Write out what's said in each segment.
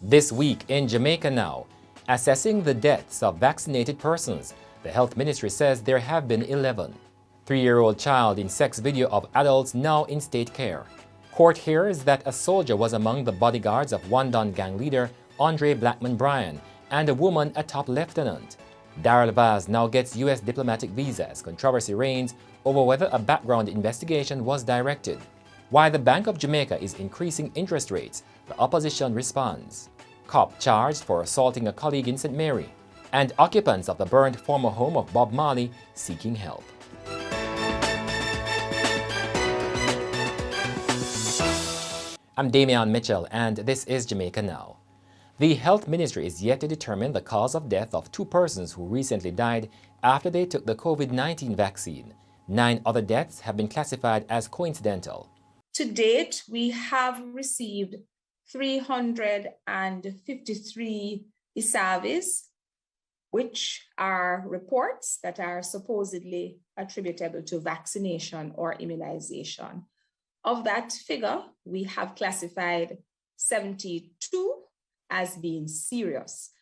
This week in Jamaica Now, assessing the deaths of vaccinated persons, the health ministry says there have been 11. 3-year-old child in sex video of adults now in state care. Court hears that a soldier was among the bodyguards of one-don gang leader Blackman Bryan and a woman a top lieutenant. Darly Vaz now gets U.S. diplomatic visas. Controversy reigns over whether a background investigation was directed. Why the Bank of Jamaica is increasing interest rates, the opposition responds. Cop charged for assaulting a colleague in St Mary. And occupants of the burned former home of Bob Marley seeking help. I'm Damian Mitchell, and this is Jamaica Now. The Health Ministry is yet to determine the cause of death of 2 persons who recently died after they took the COVID-19 vaccine. 9 other deaths have been classified as coincidental. To date, we have received 353 ISAVs, which are reports that are supposedly attributable to vaccination or immunization. Of that figure, we have classified 72 as being serious.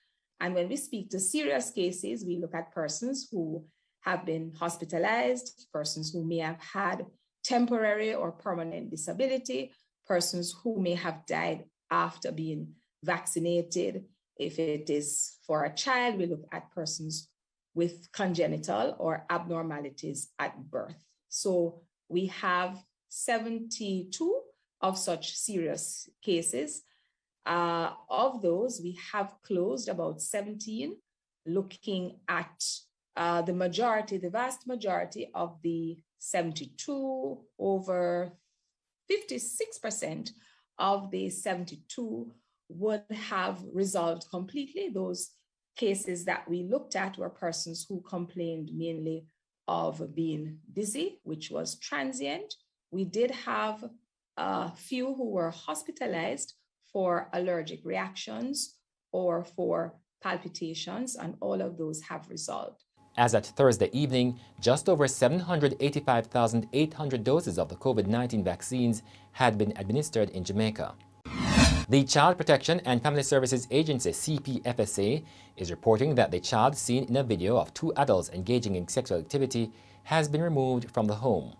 And when we speak to serious cases, we look at persons who have been hospitalized, persons who may have had temporary or permanent disability, persons who may have died after being vaccinated. If it is for a child, we look at persons with congenital or abnormalities at birth. So we have 72 of such serious cases. Of those, we have closed about 17, looking at the vast majority of the 72, over 56% of the 72 would have resolved completely. Those cases that we looked at were persons who complained mainly of being dizzy, which was transient. We did have a few who were hospitalized for allergic reactions or for palpitations, and all of those have resolved. As at Thursday evening, just over 785,800 doses of the COVID-19 vaccines had been administered in Jamaica. The Child Protection and Family Services Agency, CPFSA, is reporting that the child seen in a video of 2 adults engaging in sexual activity has been removed from the home.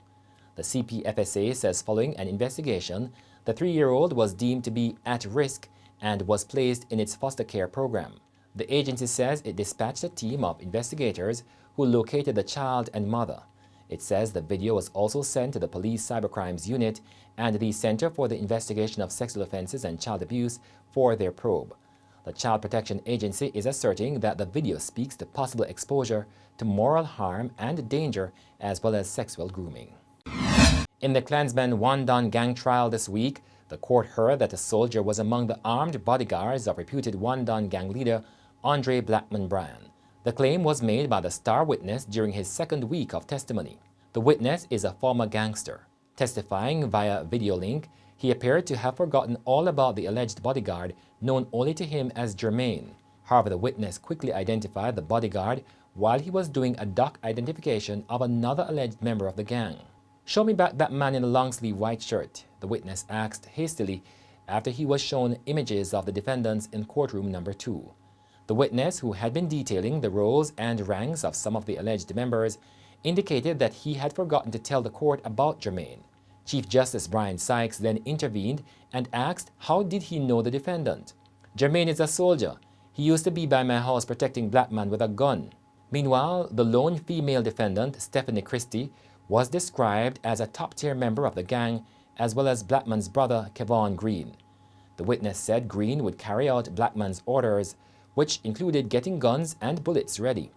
The CPFSA says following an investigation, the 3-year-old was deemed to be at risk and was placed in its foster care program. The agency says it dispatched a team of investigators who located the child and mother. It says the video was also sent to the Police Cybercrimes Unit and the Center for the Investigation of Sexual Offenses and Child Abuse for their probe. The Child Protection Agency is asserting that the video speaks to possible exposure to moral harm and danger as well as sexual grooming. In the Clansman one-don gang trial this week, the court heard that a soldier was among the armed bodyguards of reputed one-don gang leader Blackman Bryan. The claim was made by the star witness during his 2nd week of testimony. The witness is a former gangster. Testifying via video link, he appeared to have forgotten all about the alleged bodyguard known only to him as Jermaine. However, the witness quickly identified the bodyguard while he was doing a doc identification of another alleged member of the gang. "Show me back that man in a long-sleeve white shirt," the witness asked hastily after he was shown images of the defendants in courtroom number 2. The witness, who had been detailing the roles and ranks of some of the alleged members, indicated that he had forgotten to tell the court about Jermaine. Chief Justice Bryan then intervened and asked how did he know the defendant. "Jermaine is a soldier. He used to be by my house protecting Blackman with a gun." Meanwhile, the lone female defendant, Stephanie Christie, was described as a top-tier member of the gang, as well as Blackman's brother, Kevon Green. The witness said Green would carry out Blackman's orders, which included getting guns and bullets ready.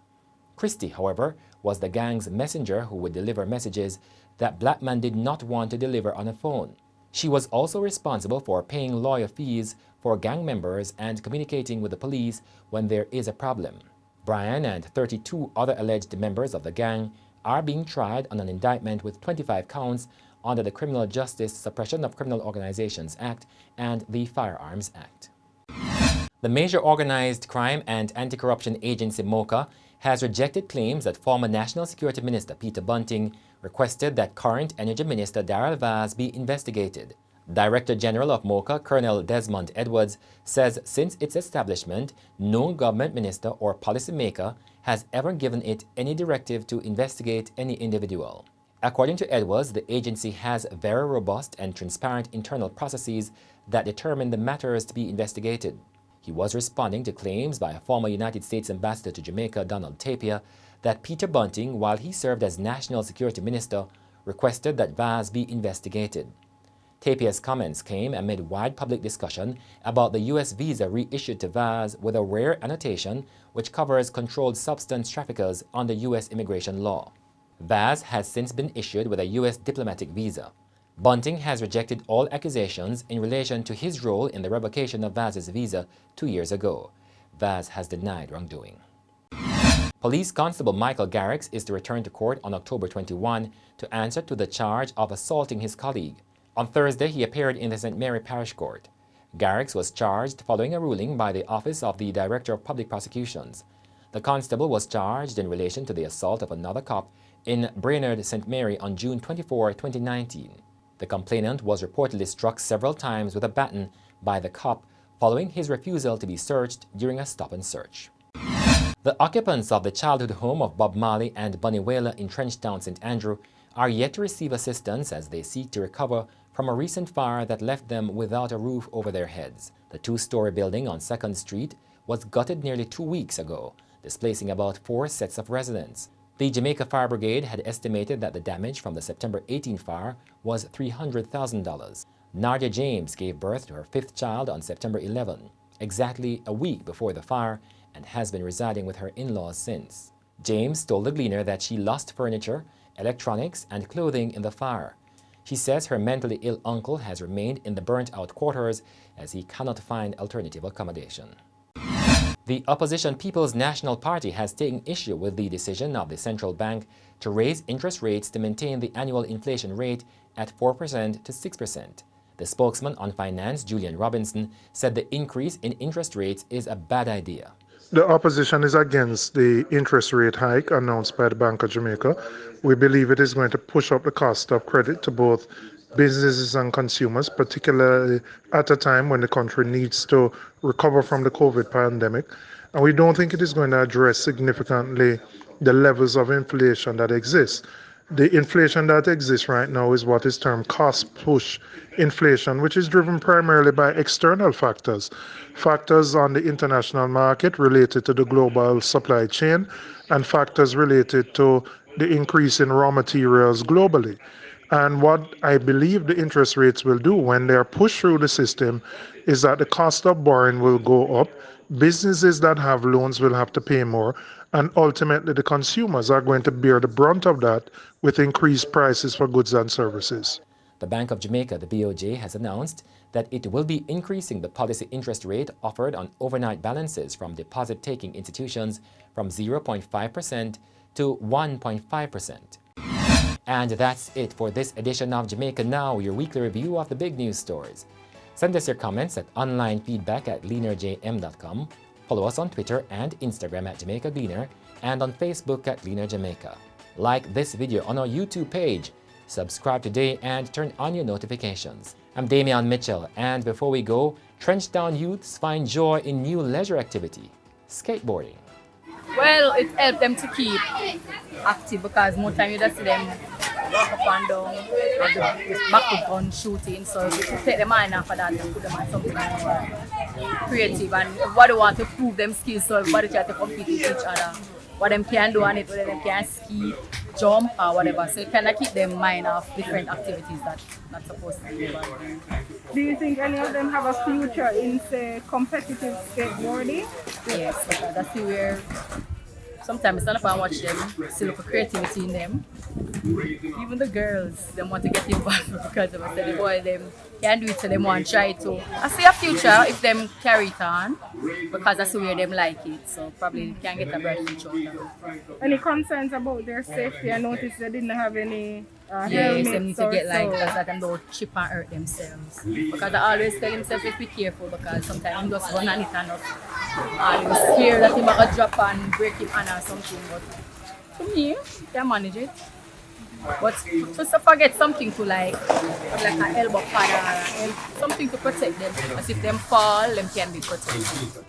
Christie, however, was the gang's messenger who would deliver messages that Blackman did not want to deliver on a phone. She was also responsible for paying lawyer fees for gang members and communicating with the police when there is a problem. Bryan and 32 other alleged members of the gang are being tried on an indictment with 25 counts under the Criminal Justice Suppression of Criminal Organizations Act and the Firearms Act. The major organized crime and anti-corruption agency MOCA has rejected claims that former National Security Minister Peter Bunting requested that current Energy Minister Darly Vaz be investigated. Director General of MOCA, Colonel Desmond Edwards, says since its establishment, no government minister or policymaker has ever given it any directive to investigate any individual. According to Edwards, the agency has very robust and transparent internal processes that determine the matters to be investigated. He was responding to claims by a former United States ambassador to Jamaica, Donald Tapia, that Peter Bunting, while he served as National Security Minister, requested that Vaz be investigated. Tapia's comments came amid wide public discussion about the U.S. visa reissued to Vaz with a rare annotation which covers controlled substance traffickers under U.S. immigration law. Vaz has since been issued with a U.S. diplomatic visa. Bunting has rejected all accusations in relation to his role in the revocation of Vaz's visa 2 years ago. Vaz has denied wrongdoing. Police Constable Michael Garrix is to return to court on October 21 to answer to the charge of assaulting his colleague. On Thursday, he appeared in the St Mary Parish Court. Garrix was charged following a ruling by the Office of the Director of Public Prosecutions. The constable was charged in relation to the assault of another cop in Brainerd, St Mary on June 24, 2019. The complainant was reportedly struck several times with a baton by the cop following his refusal to be searched during a stop and search. The occupants of the childhood home of Bob Marley and Bunny Wailer in Trenchtown, St Andrew, are yet to receive assistance as they seek to recover from a recent fire that left them without a roof over their heads. The two-story building on 2nd Street was gutted nearly 2 weeks ago, displacing about 4 sets of residents. The Jamaica Fire Brigade had estimated that the damage from the September 18 fire was $300,000. Nadia James gave birth to her 5th child on September 11, exactly a week before the fire, and has been residing with her in-laws since. James told the Gleaner that she lost furniture, electronics, and clothing in the fire. She says her mentally ill uncle has remained in the burnt-out quarters as he cannot find alternative accommodation. The opposition People's National Party has taken issue with the decision of the central bank to raise interest rates to maintain the annual inflation rate at 4% to 6%. The spokesman on finance, Julian Robinson, said the increase in interest rates is a bad idea. The opposition is against the interest rate hike announced by the Bank of Jamaica. We believe it is going to push up the cost of credit to both businesses and consumers, particularly at a time when the country needs to recover from the COVID pandemic. And we don't think it is going to address significantly the levels of inflation that exist. The inflation that exists right now is what is termed cost-push inflation, which is driven primarily by external factors. Factors on the international market related to the global supply chain and factors related to the increase in raw materials globally. And what I believe the interest rates will do when they are pushed through the system is that the cost of borrowing will go up, businesses that have loans will have to pay more, and ultimately the consumers are going to bear the brunt of that with increased prices for goods and services. The Bank of Jamaica, the BOJ, has announced that it will be increasing the policy interest rate offered on overnight balances from deposit-taking institutions from 0.5% to 1.5%. And that's it for this edition of Jamaica Now, your weekly review of the big news stories. Send us your comments at onlinefeedback@gleanerjm.com. Follow us on Twitter and Instagram at Jamaica Gleaner and on Facebook at Gleaner Jamaica. Like this video on our YouTube page. Subscribe today and turn on your notifications. I'm Damian Mitchell, and before we go, Trenchtown youths find joy in new leisure activity, skateboarding. Well, it helped them to keep active because more time you just see them up and down, or the back to gun shooting, so to take them mind off of that and put them on something more creative, and everybody want to prove them skills, so everybody try to compete with each other. What them can do on it, whether they can ski, jump or whatever, so it kind of keep them mind off different activities that not supposed to be. Do you think any of them have a future in, say, competitive skateboarding? Yes, because that's where sometimes it's not about watch them, still look for creativity in them. Even the girls, they want to get involved because of the boy, them can do it, so they want to try to. I see a future if them carry it on, because that's where them like it, so probably can get a bright future. Any concerns about their safety? I noticed they didn't have any yes, helmets they need to get like that, so that they don't chip and hurt themselves. Because I always tell themselves to be careful, because sometimes they just run on it and always scared that they might drop and break it on or something. But to me, they can manage it. But just to forget something to like an elbow pad or something to protect them. As if them fall, them can be protected.